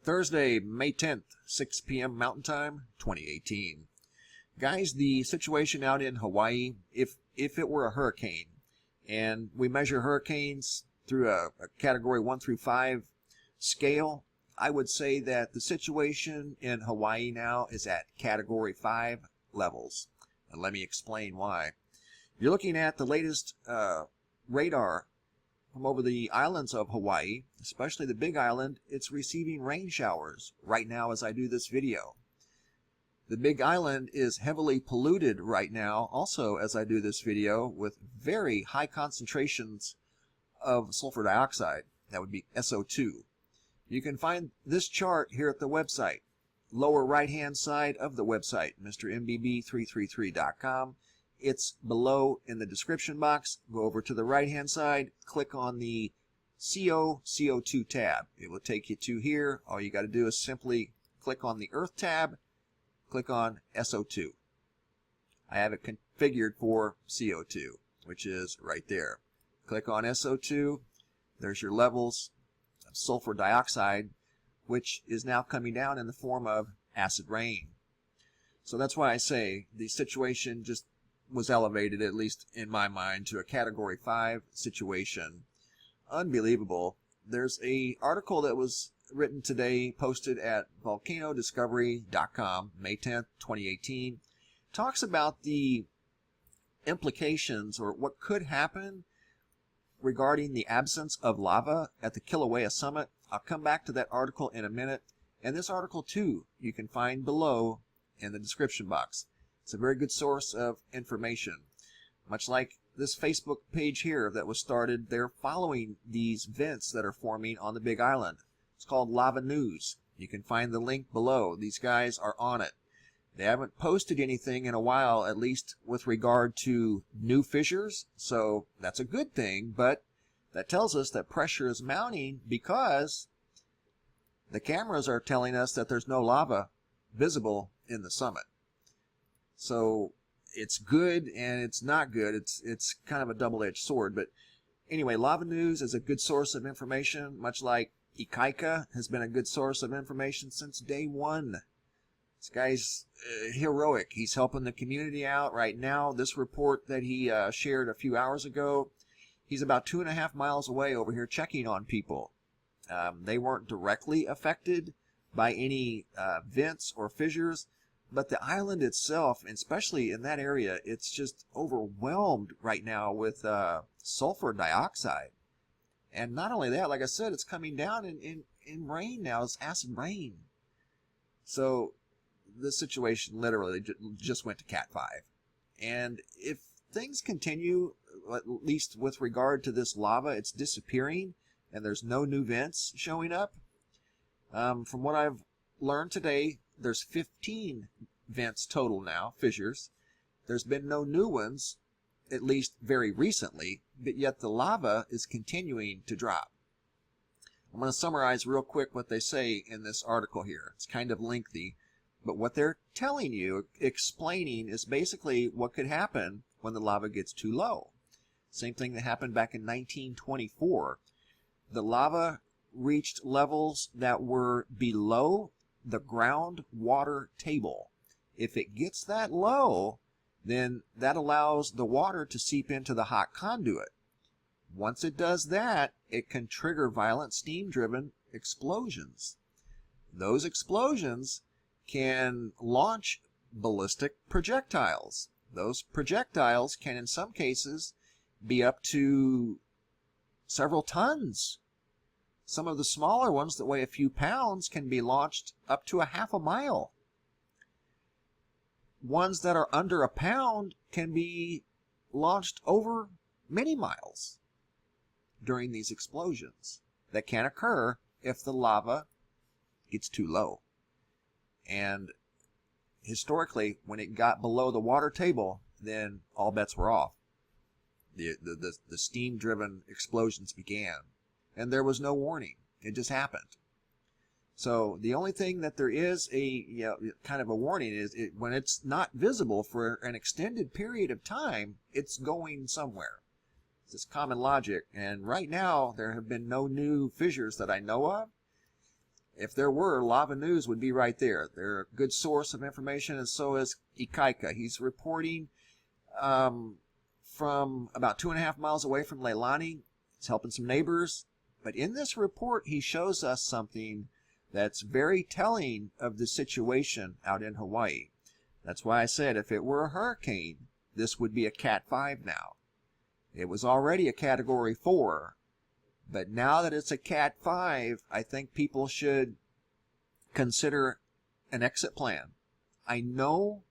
Thursday, May 10th, 6 p.m. Mountain Time, 2018. Guys, the situation out in Hawaii, if it were a hurricane, and we measure hurricanes through a category 1 through 5 scale, I would say that the situation in Hawaii now is at category 5 levels. And let me explain why. You're looking at the latest radar from over the islands of Hawaii, especially the Big Island. It's receiving rain showers right now as I do this video. The Big Island is heavily polluted right now, also as I do this video, with very high concentrations of sulfur dioxide. That would be SO2. You can find this chart here at the website, lower right-hand side of the website, mrmbb333.com. It's below in the description box. Go over to the right-hand side, click on the CO2 tab. It will take you to here. All you got to do is simply click on the Earth tab, click on SO2. I have it configured for CO2, which is right there. Click on SO2. There's your levels of sulfur dioxide, which is now coming down in the form of acid rain. So that's why I say the situation just was elevated, at least in my mind, to a category 5 situation. Unbelievable. There's an article that was written today, posted at volcanodiscovery.com, May 10th, 2018. Talks about the implications or what could happen regarding the absence of lava at the Kilauea summit. I'll come back to that article in a minute. And this article, too, you can find below in the description box. It's a very good source of information. Much like this Facebook page here that was started, they're following these vents that are forming on the Big Island. It's called Lava News. You can find the link below. These guys are on it. They haven't posted anything in a while, at least with regard to new fissures, so that's a good thing, but that tells us that pressure is mounting because the cameras are telling us that there's no lava visible in the summit. So it's good and it's not good. It's kind of a double-edged sword. But anyway, Lava News is a good source of information, much like Ikaika has been a good source of information since day one. This guy's heroic. He's helping the community out right now. This report that he shared a few hours ago, he's about 2.5 miles away over here checking on people. They weren't directly affected by any vents or fissures, but the island itself, and especially in that area, it's just overwhelmed right now with sulfur dioxide. And not only that, like I said, it's coming down in rain now. It's acid rain. So the situation literally just went to Cat 5. And if things continue, at least with regard to this lava, it's disappearing and there's no new vents showing up. From what I've learned today, there's 15 vents total now, fissures. There's been no new ones, at least very recently, but yet the lava is continuing to drop. I'm going to summarize real quick what they say in this article here. It's kind of lengthy, but what they're telling you, explaining, is basically what could happen when the lava gets too low. Same thing that happened back in 1924. The lava reached levels that were below the groundwater table. If it gets that low, then that allows the water to seep into the hot conduit. Once it does that, it can trigger violent steam-driven explosions. Those explosions can launch ballistic projectiles. Those projectiles can, in some cases, be up to several tons. Some of the smaller ones that weigh a few pounds can be launched up to 1/2 mile. Ones that are under a pound can be launched over many miles during these explosions that can occur if the lava gets too low. And historically, when it got below the water table, then all bets were off. The steam-driven explosions began. And there was no warning. It just happened. So the only thing that there is kind of a warning is when it's not visible for an extended period of time, it's going somewhere. It's just common logic. And right now, there have been no new fissures that I know of. if there were, Lava News would be right there. They're a good source of information, and so is Ikaika. He's reporting from about 2.5 miles away from Leilani. He's helping some neighbors. But in this report, he shows us something that's very telling of the situation out in Hawaii. That's why I said if it were a hurricane, this would be a Cat 5 now. It was already a Category 4, but now that it's a Cat 5, I think people should consider an exit plan. I know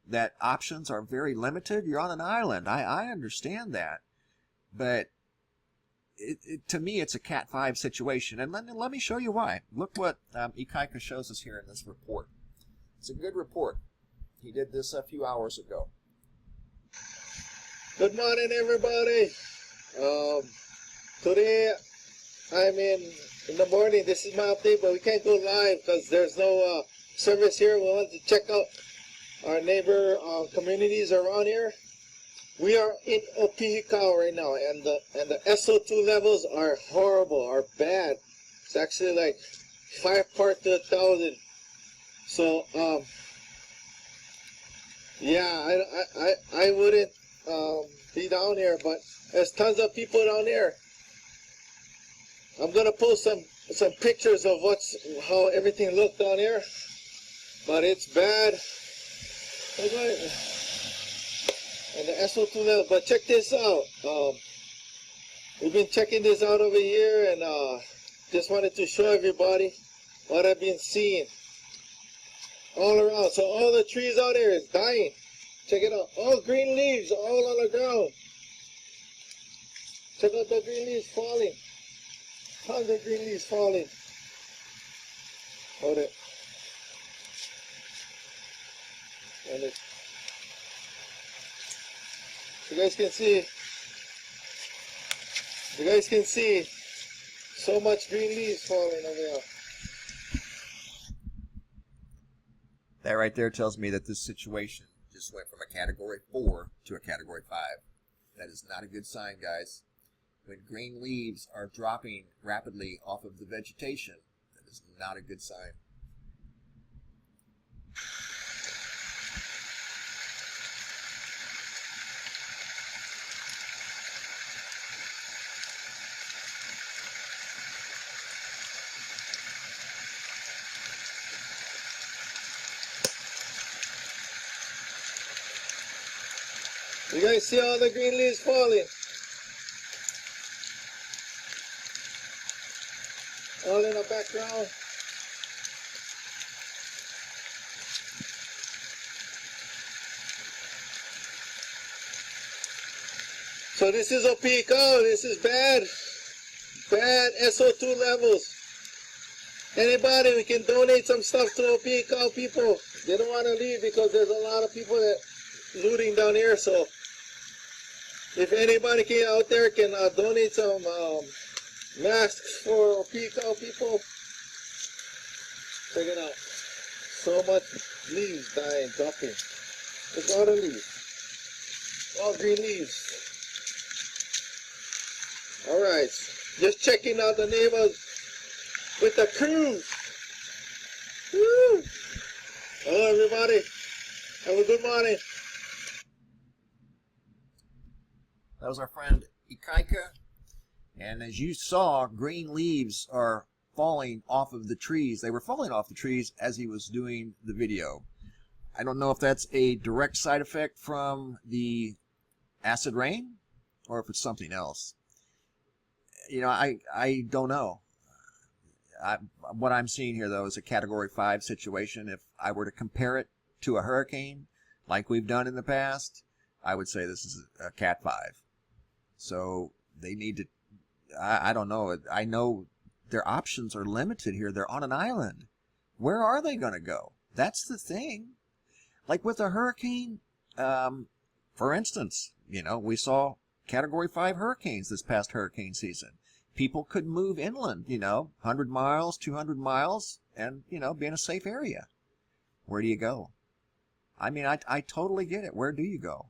that options are very limited. You're on an island. I understand that. But to me, it's a Cat 5 situation. And let me show you why. Look what Ikaika shows us here in this report. It's a good report. He did this a few hours ago. Good morning, everybody. Today, I'm in the morning. This is my update, but we can't go live because there's no service here. We want to check out our neighbor communities around here. We are in Opihikau right now, and the SO2 levels are horrible, are bad. It's actually like 5 parts to 1,000. So yeah, I wouldn't be down here, but there's tons of people down here. I'm gonna post some pictures of how everything looked down here, but it's bad. And the SO2 level. But check this out. We've been checking this out over here, and just wanted to show everybody what I've been seeing all around. So all the trees out there is dying. Check it out. All green leaves all on the ground. Check out the green leaves falling. Tons of green leaves falling. Hold it. And you guys can see so much green leaves falling over there. That right there tells me that this situation just went from a Category 4 to a Category 5. That is not a good sign, guys. When green leaves are dropping rapidly off of the vegetation, that is not a good sign. You guys see all the green leaves falling? All in the background. So this is Opihikau. This is bad. Bad SO2 levels. Anybody, we can donate some stuff to Opihikau people. They don't want to leave because there's a lot of people that looting down here. So if anybody out there can donate some masks for Opihikau people, check it out. So much leaves dying, dropping. Look at all the leaves. All green leaves. Alright, just checking out the neighbors with the crew. Woo! Hello everybody. Have a good morning. That was our friend Ikaika. And as you saw, green leaves are falling off of the trees. They were falling off the trees as he was doing the video. I don't know if that's a direct side effect from the acid rain or if it's something else. You know, I don't know. What I'm seeing here, though, is a Category 5 situation. If I were to compare it to a hurricane, like we've done in the past, I would say this is a Cat 5. So they need to, I don't know. I know their options are limited here. They're on an island. Where are they going to go? That's the thing. Like with a hurricane, for instance, you know, we saw Category 5 hurricanes this past hurricane season. People could move inland, you know, 100 miles, 200 miles, and, you know, be in a safe area. Where do you go? I mean, I totally get it. Where do you go?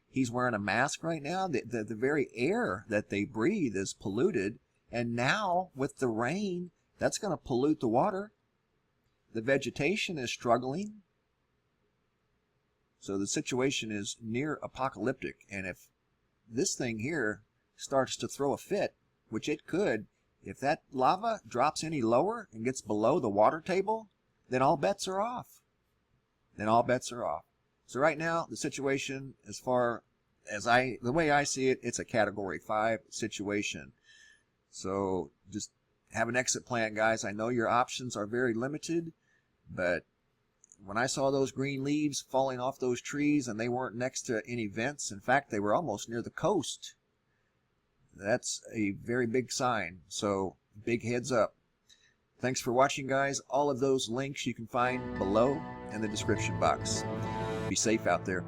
He's wearing a mask right now. The very air that they breathe is polluted. And now, with the rain that's going to pollute the water. The vegetation is struggling. So the situation is near apocalyptic. And if this thing here starts to throw a fit, which it could, if that lava drops any lower and gets below the water table, then all bets are off. Then all bets are off. So right now, the situation, as far as the way I see it, it's a Category 5 situation. So just have an exit plan, guys. I know your options are very limited, but when I saw those green leaves falling off those trees and they weren't next to any vents, in fact, they were almost near the coast, that's a very big sign. So big heads up. Thanks for watching, guys. All of those links you can find below in the description box. Be safe out there.